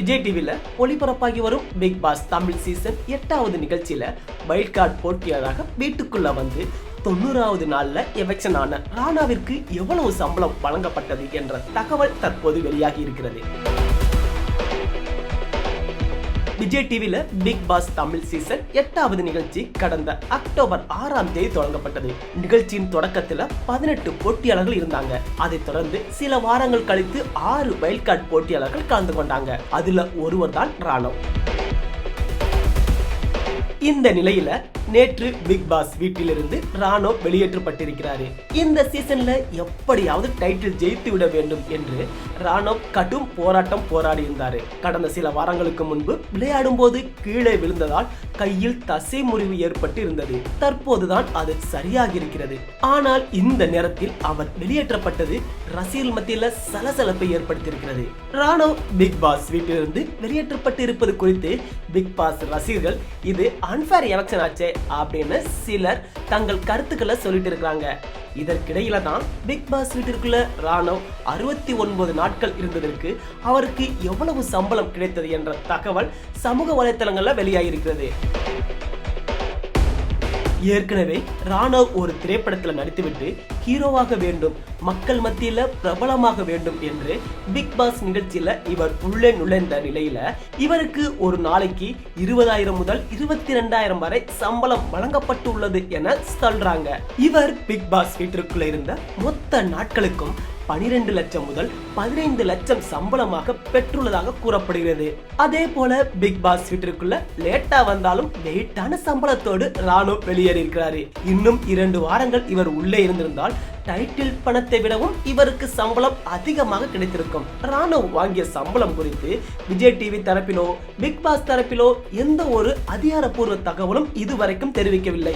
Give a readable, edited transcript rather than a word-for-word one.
விஜய் டிவில ஒளிபரப்பாகி வரும் big pass Tamil season 8வது நிகழ்ச்சியில வைல்ட் கார்டு போட்டியாளராக வீட்டுக்குள்ள வந்து 90வது நாள்ல எவெக்ஷன் ஆன ராணாவிற்கு எவ்வளவு சம்பளம் வழங்கப்பட்டது என்ற தகவல் தற்போது வெளியாகி இருக்கிறது. விஜய் டிவில பிக் பாஸ் தமிழ் சீசன் 8வது நிகழ்ச்சி கடந்த அக்டோபர் 6ஆம் தேதி தொடங்கப்பட்டது. நிகழ்ச்சியின் தொடக்கத்துல 18 போட்டியாளர்கள் இருந்தாங்க. அதைத் தொடர்ந்து சில வாரங்கள் கழித்து 6 வைல்ட் கார்டு போட்டியாளர்கள் கலந்து கொண்டாங்க. அதுல ஒருவர் தான் ராணவ். இந்த நிலையில நேற்று பிக் பாஸ் வீட்டிலிருந்து ராணவ் வெளியேற்றப்பட்டிருக்கிறாரு. இந்த சீசன்ல எப்படியாவது டைட்டில் ஜெயித்து விட வேண்டும் என்று ராணவ் கடும் போராட்டம் போராடி இருந்தாரு. கடந்த சில வாரங்களுக்கு முன்பு விளையாடும் போது கீழே விழுந்ததால் கையில் தசை முறிவு ஏற்பட்டு இருந்தது. தற்போதுதான் அது சரியாகி இருக்கிறது. ஆனால் இந்த நேரத்தில் அவர் வெளியேற்றப்பட்டது ரசிகர்கள் மத்தியில் சலசலப்பை ஏற்படுத்தியிருக்கிறது. ராணவ் பிக் பாஸ் வீட்டிலிருந்து வெளியேற்றப்பட்டு இருப்பது குறித்து பிக் பாஸ் ரசிகர்கள் இது அன்ஃபேர் எலெக்ஷன் ஆச்சே அப்படின்னு சிலர் தங்கள் கருத்துக்களை சொல்லிட்டு இருக்காங்க. இதற்கிடையில தான் பிக் பாஸ் வீட்டிற்குள்ள ராணவ் 69 நாட்கள் இருந்ததற்கு அவருக்கு எவ்வளவு சம்பளம் கிடைத்தது என்ற தகவல் சமூக வலைத்தளங்கள்ல வெளியாகியிருக்கிறது. ஏற்கனவே ராணவ் ஒரு திரைப்படத்தில் நடித்துவிட்டு ஹீரோவாக வேண்டும், மக்கள் மத்தியில பிரபலமாக வேண்டும் என்று பிக் பாஸ் நிகழ்ச்சியில இவர் உள்ளே நுழைந்த நிலையில இவருக்கு ஒரு நாளைக்கு 20,000 முதல் 22,000 வரை சம்பளம் வழங்கப்பட்டுள்ளது என சொல்றாங்க. இவர் பிக் பாஸ் வீட்டிற்குள்ள இருந்த மொத்த நாட்களுக்கும் 12 லட்சம் முதல் 15 லட்சம் சம்பளமாக பெற்றுள்ளதாக கூறப்படுகிறது. அதே போல பிக் பாஸ் வீட்டிற்குள்ள லேட்டா வந்தாலும் வெயிட்டான சம்பளத்தோடு ராணவ் வெளியேறியிருக்கிறாரு. இன்னும் 2 வாரங்கள் இவர் உள்ளே இருந்திருந்தால் டைட்டில் பணத்தை விடவும் இவருக்கு சம்பளம் அதிகமாக கிடைத்திருக்கும். ராணவ் வாங்கிய சம்பளம் குறித்து விஜய் டிவி தரப்பிலோ பிக் பாஸ் தரப்பிலோ எந்த ஒரு அதிகாரப்பூர்வ தகவலும் இதுவரைக்கும் தெரிவிக்கவில்லை.